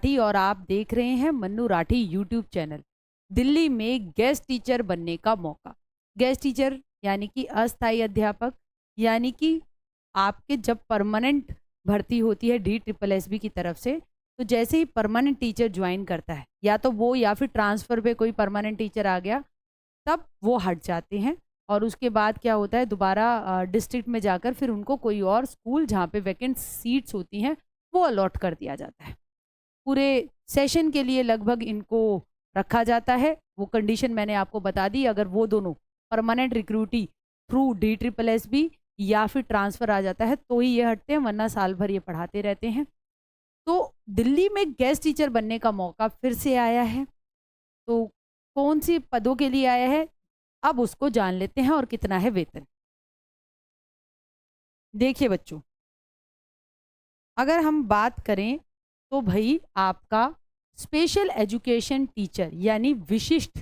राठी और आप देख रहे हैं मन्नू राठी यूट्यूब चैनल। दिल्ली में गेस्ट टीचर बनने का मौका। गेस्ट टीचर यानी कि अस्थायी अध्यापक, यानी कि आपके जब परमानेंट भर्ती होती है DSSB की तरफ से, तो जैसे ही परमानेंट टीचर ज्वाइन करता है, या तो वो या फिर ट्रांसफ़र पे कोई परमानेंट टीचर आ गया, तब वो हट जाते हैं और उसके बाद क्या होता है, दोबारा डिस्ट्रिक्ट में जाकर फिर उनको कोई और स्कूल जहाँ पे वैकेंट सीट्स होती हैं वो अलॉट कर दिया जाता है। पूरे सेशन के लिए लगभग इनको रखा जाता है। वो कंडीशन मैंने आपको बता दी, अगर वो दोनों परमानेंट रिक्रूटी थ्रू DSSB या फिर ट्रांसफ़र आ जाता है तो ही ये हटते हैं, वरना साल भर ये पढ़ाते रहते हैं। तो दिल्ली में गेस्ट टीचर बनने का मौका फिर से आया है। तो कौन सी पदों के लिए आया है, अब उसको जान लेते हैं और कितना है वेतन। देखिए बच्चों, अगर हम बात करें तो भाई आपका स्पेशल एजुकेशन टीचर यानी विशिष्ट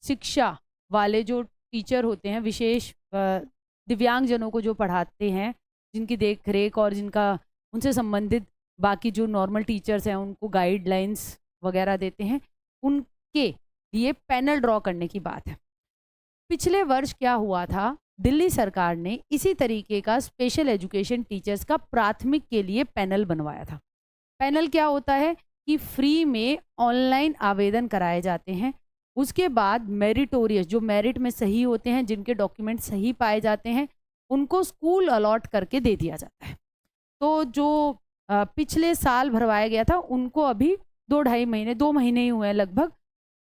शिक्षा वाले जो टीचर होते हैं, विशेष दिव्यांगजनों को जो पढ़ाते हैं, जिनकी देख रेख और जिनका उनसे संबंधित बाकी जो नॉर्मल टीचर्स हैं उनको गाइडलाइंस वगैरह देते हैं, उनके लिए पैनल ड्रॉ करने की बात है। पिछले वर्ष क्या हुआ था, दिल्ली सरकार ने इसी तरीके का स्पेशल एजुकेशन टीचर्स का प्राथमिक के लिए पैनल बनवाया था। पैनल क्या होता है कि फ्री में ऑनलाइन आवेदन कराए जाते हैं। उसके बाद मेरिटोरियस, जो मेरिट में सही होते हैं, जिनके डॉक्यूमेंट सही पाए जाते हैं, उनको स्कूल अलॉट करके दे दिया जाता है। तो जो पिछले साल भरवाया गया था उनको अभी 2 महीने ही हुए हैं लगभग,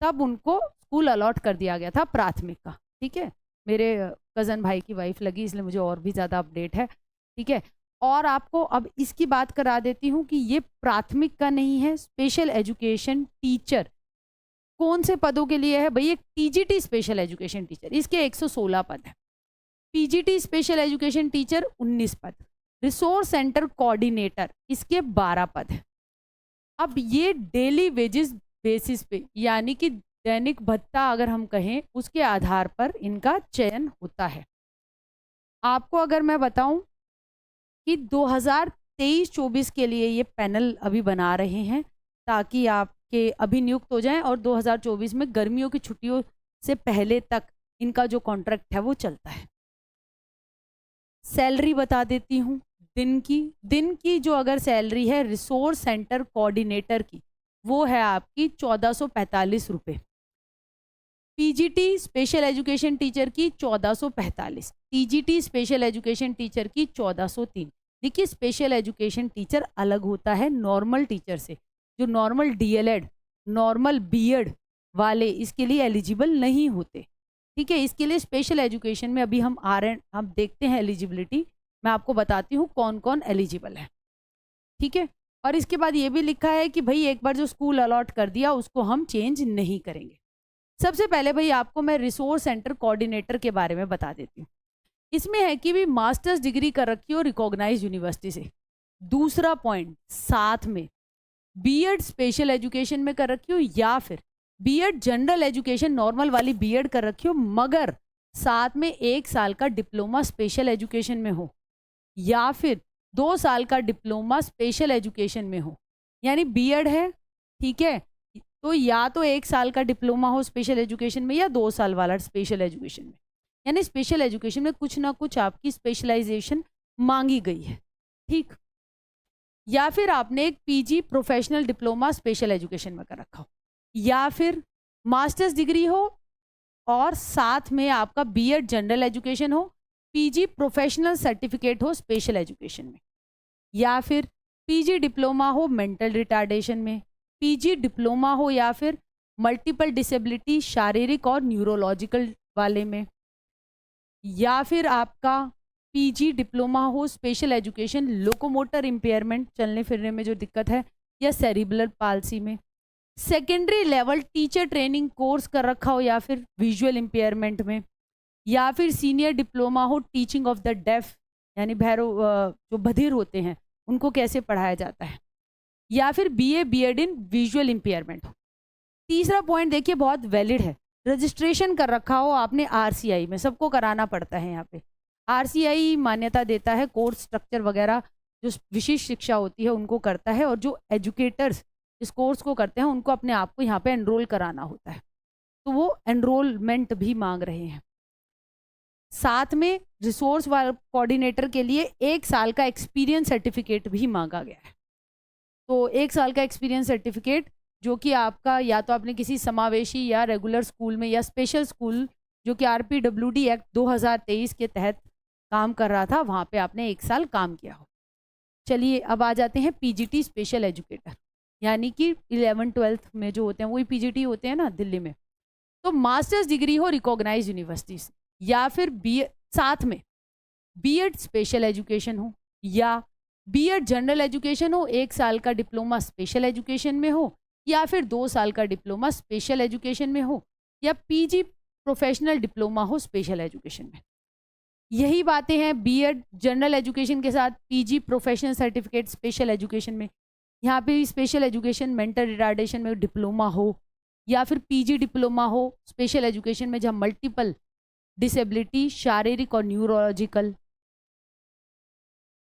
तब उनको स्कूल अलॉट कर दिया गया था प्राथमिक का। ठीक है, मेरे कज़न भाई की वाइफ लगी इसलिए मुझे और भी ज़्यादा अपडेट है। ठीक है, और आपको अब इसकी बात करा देती हूँ कि ये प्राथमिक का नहीं है, स्पेशल एजुकेशन टीचर कौन से पदों के लिए है भाई। एक TGT स्पेशल एजुकेशन टीचर, इसके 116 पद है। PGT स्पेशल एजुकेशन टीचर 19 पद। रिसोर्स सेंटर कोऑर्डिनेटर इसके 12 पद हैं। अब ये डेली वेजेस बेसिस पे यानी कि दैनिक भत्ता अगर हम कहें उसके आधार पर इनका चयन होता है। आपको अगर मैं बताऊं कि 2023-24 के लिए ये पैनल अभी बना रहे हैं ताकि आपके अभी नियुक्त हो जाएं और 2024 में गर्मियों की छुट्टियों से पहले तक इनका जो कॉन्ट्रैक्ट है वो चलता है। सैलरी बता देती हूँ दिन की जो अगर सैलरी है रिसोर्स सेंटर कोऑर्डिनेटर की, वो है आपकी 1445 रुपये। PGT स्पेशल एजुकेशन टीचर की 1445, TGT स्पेशल एजुकेशन टीचर की 1403। देखिए, स्पेशल एजुकेशन टीचर अलग होता है नॉर्मल टीचर से। जो नॉर्मल DLED, नॉर्मल BEd वाले इसके लिए एलिजिबल नहीं होते। ठीक है, इसके लिए स्पेशल एजुकेशन में अभी हम हम देखते हैं एलिजिबिलिटी। मैं आपको बताती हूँ कौन कौन एलिजिबल है। ठीक है, और इसके बाद ये भी लिखा है कि भाई एक बार जो स्कूल अलॉट कर दिया उसको हम चेंज नहीं करेंगे। सबसे पहले भाई आपको मैं रिसोर्स सेंटर कोऑर्डिनेटर के बारे में बता देती हूँ। इसमें है कि भी मास्टर्स डिग्री कर रखी हो रिकॉग्नाइज यूनिवर्सिटी से। दूसरा पॉइंट, साथ में BEd स्पेशल एजुकेशन में कर रखी हो या फिर BEd जनरल एजुकेशन नॉर्मल वाली BEd कर रखी हो, मगर साथ में 1 साल का डिप्लोमा स्पेशल एजुकेशन में हो या फिर 2 साल का डिप्लोमा स्पेशल एजुकेशन में हो। यानी BEd है, ठीक है, तो या तो 1 साल का डिप्लोमा हो स्पेशल एजुकेशन में या 2 साल वाला स्पेशल एजुकेशन में। यानी स्पेशल एजुकेशन में कुछ ना कुछ आपकी स्पेशलाइजेशन मांगी गई है। ठीक, या फिर आपने एक PG professional diploma special education में कर रखा हो, या फिर मास्टर्स डिग्री हो और साथ में आपका BEd जनरल एजुकेशन हो, PG प्रोफेशनल सर्टिफिकेट हो स्पेशल एजुकेशन में, या फिर PG डिप्लोमा हो मेंटल रिटार्डेशन में, PG डिप्लोमा हो या फिर मल्टीपल डिसेबिलिटी शारीरिक और न्यूरोलॉजिकल वाले में, या फिर आपका PG डिप्लोमा हो स्पेशल एजुकेशन लोकोमोटर इम्पेयरमेंट, चलने फिरने में जो दिक्कत है, या सेरिब्रल पाल्सी में। Secondary level teacher training course कर रखा हो या फिर विजुअल इम्पेयरमेंट में, या फिर सीनियर डिप्लोमा हो टीचिंग ऑफ द डेफ यानी भैरव जो बधिर होते हैं उनको कैसे पढ़ाया जाता है, या फिर BA BEd इन विजुअल इम्पेयरमेंट हो। तीसरा पॉइंट देखिए बहुत वैलिड है, रजिस्ट्रेशन कर रखा हो आपने RCI में, सबको कराना पड़ता है यहाँ पे। RCI मान्यता देता है, कोर्स स्ट्रक्चर वगैरह जो विशिष्ट शिक्षा होती है उनको करता है, और जो एजुकेटर्स इस कोर्स को करते हैं उनको अपने आप को यहाँ पे एनरोल कराना होता है, तो वो एनरोलमेंट भी मांग रहे हैं। साथ में रिसोर्स कोऑर्डिनेटर के लिए 1 साल का एक्सपीरियंस सर्टिफिकेट भी मांगा गया है। तो 1 साल का एक्सपीरियंस सर्टिफिकेट जो कि आपका या तो आपने किसी समावेशी या रेगुलर स्कूल में या स्पेशल स्कूल जो कि RPWD एक्ट 2023 के तहत काम कर रहा था, वहाँ पे आपने 1 साल काम किया हो। चलिए अब आ जाते हैं PGT स्पेशल एजुकेटर, यानी कि 11th-12th में जो होते हैं वही PGT होते हैं ना दिल्ली में। तो मास्टर्स डिग्री हो रिकॉग्नाइज यूनिवर्सिटी से, या फिर साथ में B.Ed स्पेशल एजुकेशन हो, या B.Ed जनरल एजुकेशन हो, 1 साल का डिप्लोमा स्पेशल एजुकेशन में हो, या फिर 2 साल का डिप्लोमा स्पेशल एजुकेशन में हो, या PG प्रोफेशनल डिप्लोमा हो स्पेशल एजुकेशन में। यही बातें हैं B.Ed जनरल एजुकेशन के साथ PG professional certificate special education में। यहाँ पे स्पेशल एजुकेशन मेंटल रिटार्डेशन में डिप्लोमा हो, या फिर PG डिप्लोमा हो स्पेशल एजुकेशन में जहाँ मल्टीपल डिसेबिलिटी शारीरिक और न्यूरोलॉजिकल।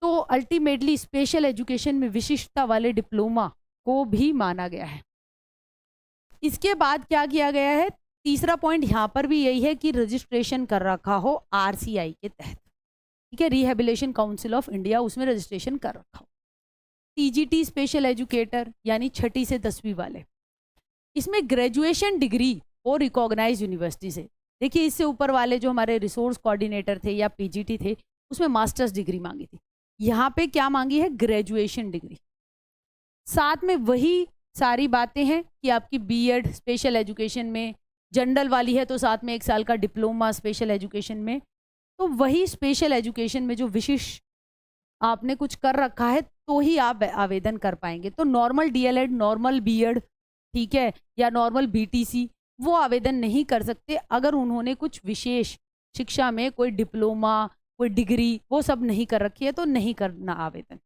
तो अल्टीमेटली स्पेशल एजुकेशन में विशिष्टता वाले डिप्लोमा को भी माना गया है। इसके बाद क्या किया गया है, तीसरा पॉइंट यहाँ पर भी यही है कि रजिस्ट्रेशन कर रखा हो RCI के तहत, ठीक है, रिहेबिलिटेशन काउंसिल ऑफ इंडिया, उसमें रजिस्ट्रेशन कर रखा हो। TGT स्पेशल एजुकेटर यानी 6ठी से 10वीं वाले, इसमें ग्रेजुएशन डिग्री और रिकॉग्नाइज यूनिवर्सिटी से। देखिए इससे ऊपर वाले जो हमारे रिसोर्स कोऑर्डिनेटर थे या PGT थे उसमें मास्टर्स डिग्री मांगी थी, यहाँ पे क्या मांगी है, ग्रेजुएशन डिग्री। साथ में वही सारी बातें हैं कि आपकी B.Ed स्पेशल एजुकेशन में जनरल वाली है तो साथ में 1 साल का डिप्लोमा स्पेशल एजुकेशन में, तो वही स्पेशल एजुकेशन में जो विशिष्ट आपने कुछ कर रखा है तो ही आप आवेदन कर पाएंगे। तो नॉर्मल DLED, नॉर्मल B.Ed, ठीक है, या नॉर्मल BTC वो आवेदन नहीं कर सकते अगर उन्होंने कुछ विशेष शिक्षा में कोई डिप्लोमा, कोई डिग्री वो सब नहीं कर रखी है, तो नहीं करना आवेदन।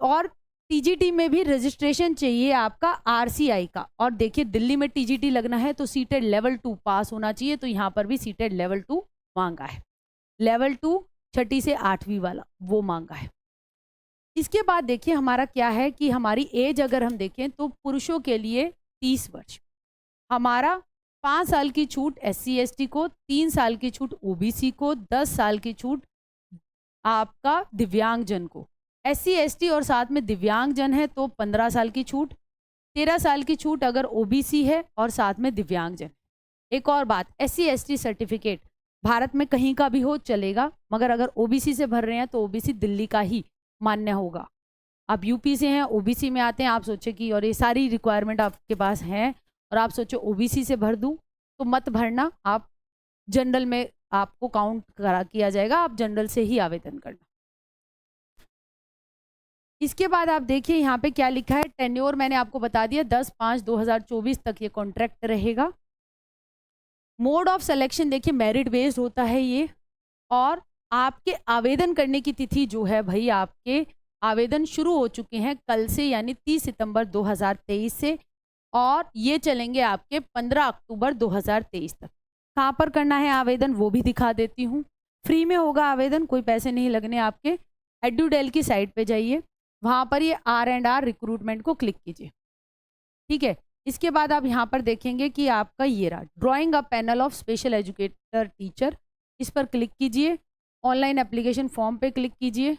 और TGT में भी रजिस्ट्रेशन चाहिए आपका RCI का। और देखिए दिल्ली में TGT लगना है तो सीटेड लेवल 2 पास होना चाहिए, तो यहाँ पर भी सीटेड लेवल 2 मांगा है। लेवल 2 6ठी से 8वीं वाला वो मांगा है। इसके बाद देखिए हमारा क्या है कि हमारी एज अगर हम देखें तो पुरुषों के लिए 30 वर्ष, हमारा 5 साल की छूट SC/ST को, 3 साल की छूट OBC को, 10 साल की छूट आपका दिव्यांगजन को। SC/ST और साथ में दिव्यांगजन है तो 15 साल की छूट, 13 साल की छूट अगर OBC है और साथ में दिव्यांगजन। एक और बात, SC/ST सर्टिफिकेट भारत में कहीं का भी हो चलेगा, मगर अगर OBC से भर रहे हैं तो OBC दिल्ली का ही मान्य होगा। आप यूपी से हैं, OBC में आते हैं, आप सोचे कि और ये सारी रिक्वायरमेंट आपके पास हैं और आप सोचो OBC से भर दूं, तो मत भरना, आप जनरल में आपको काउंट करा किया जाएगा, आप जनरल से ही आवेदन करना। इसके बाद आप देखिए यहाँ पे क्या लिखा है, टेन्योर मैंने आपको बता दिया 10/5/2024 तक ये कॉन्ट्रैक्ट रहेगा। मोड ऑफ सिलेक्शन देखिए मेरिट बेस्ड होता है ये, और आपके आवेदन करने की तिथि जो है भाई, आपके आवेदन शुरू हो चुके हैं कल से यानी 30 सितंबर 2023 से, और ये चलेंगे आपके 15 अक्टूबर 2023 तक। कहाँ पर करना है आवेदन वो भी दिखा देती हूँ। फ्री में होगा आवेदन, कोई पैसे नहीं लगने आपके। एडुडेल की साइट पे जाइए, वहाँ पर ये R&R रिक्रूटमेंट को क्लिक कीजिए, ठीक है। इसके बाद आप यहाँ पर देखेंगे कि आपका ये रहा drawing a panel of special educator teacher, इस पर क्लिक कीजिए, ऑनलाइन एप्लीकेशन फॉर्म पे क्लिक कीजिए,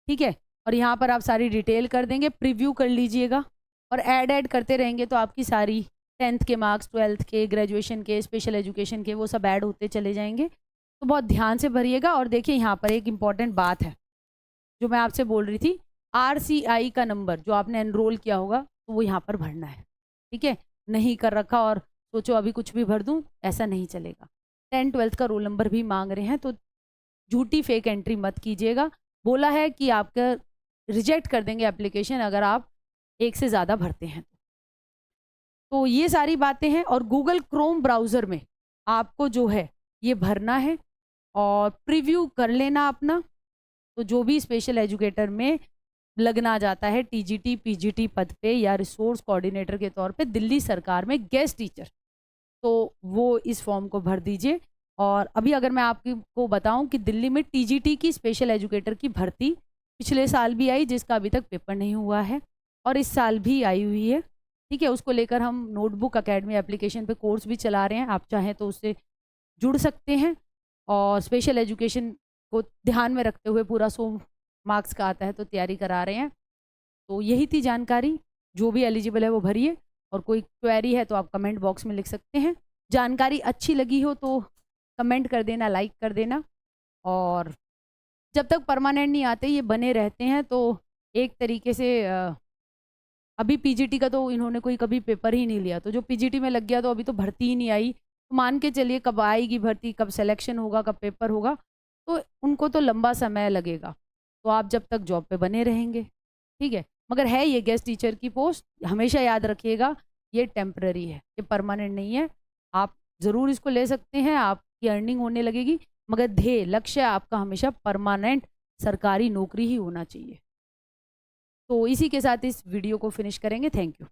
ठीक है। और यहाँ पर आप सारी डिटेल कर देंगे, प्रीव्यू कर लीजिएगा और ऐड करते रहेंगे तो आपकी सारी 10th के मार्क्स, 12th के, ग्रेजुएशन के, स्पेशल एजुकेशन के, वो सब ऐड होते चले जाएंगे। तो बहुत ध्यान से भरिएगा। और देखिए यहाँ पर एक इम्पॉर्टेंट बात है जो मैं आपसे बोल रही थी, RCI का नंबर जो आपने एनरोल किया होगा तो वो यहाँ पर भरना है, ठीक है। नहीं कर रखा और सोचो अभी कुछ भी भर दूँ, ऐसा नहीं चलेगा। 10th-12th का रोल नंबर भी मांग रहे हैं, तो झूठी फेक एंट्री मत कीजिएगा। बोला है कि आपका रिजेक्ट कर देंगे एप्लीकेशन अगर आप 1 से ज़्यादा भरते हैं। तो ये सारी बातें हैं। और गूगल क्रोम ब्राउज़र में आपको जो है ये भरना है और प्रीव्यू कर लेना अपना। तो जो भी स्पेशल एजुकेटर में लगना जाता है TGT PGT पद पे या रिसोर्स कोऑर्डिनेटर के तौर पे दिल्ली सरकार में गेस्ट टीचर, तो वो इस फॉर्म को भर दीजिए। और अभी अगर मैं आपको बताऊं कि दिल्ली में TGT की स्पेशल एजुकेटर की भर्ती पिछले साल भी आई, जिसका अभी तक पेपर नहीं हुआ है, और इस साल भी आई हुई है, ठीक है। उसको लेकर हम नोटबुक अकेडमी एप्लीकेशन पे कोर्स भी चला रहे हैं, आप चाहें तो उससे जुड़ सकते हैं। और स्पेशल एजुकेशन को ध्यान में रखते हुए पूरा 100 मार्क्स का आता है तो तैयारी करा रहे हैं। तो यही थी जानकारी, जो भी एलिजिबल है वो भरिए, और कोई क्वेरी है तो आप कमेंट बॉक्स में लिख सकते हैं। जानकारी अच्छी लगी हो तो कमेंट कर देना, लाइक कर देना। और जब तक परमानेंट नहीं आते, ये बने रहते हैं, तो एक तरीके से अभी पीजीटी का तो इन्होंने कोई कभी पेपर ही नहीं लिया, तो जो पीजीटी में लग गया तो अभी तो भर्ती ही नहीं आई। तो मान के चलिए कब आएगी भर्ती, कब सिलेक्शन होगा, कब पेपर होगा, तो उनको तो लंबा समय लगेगा। तो आप जब तक जॉब पे बने रहेंगे, ठीक है। मगर है ये गेस्ट टीचर की पोस्ट, हमेशा याद रखिएगा ये टेम्पररी है, ये परमानेंट नहीं है। आप ज़रूर इसको ले सकते हैं, आपकी अर्निंग होने लगेगी, मगर ध्येय लक्ष्य आपका हमेशा परमानेंट सरकारी नौकरी ही होना चाहिए। तो इसी के साथ इस वीडियो को फिनिश करेंगे। Thank you.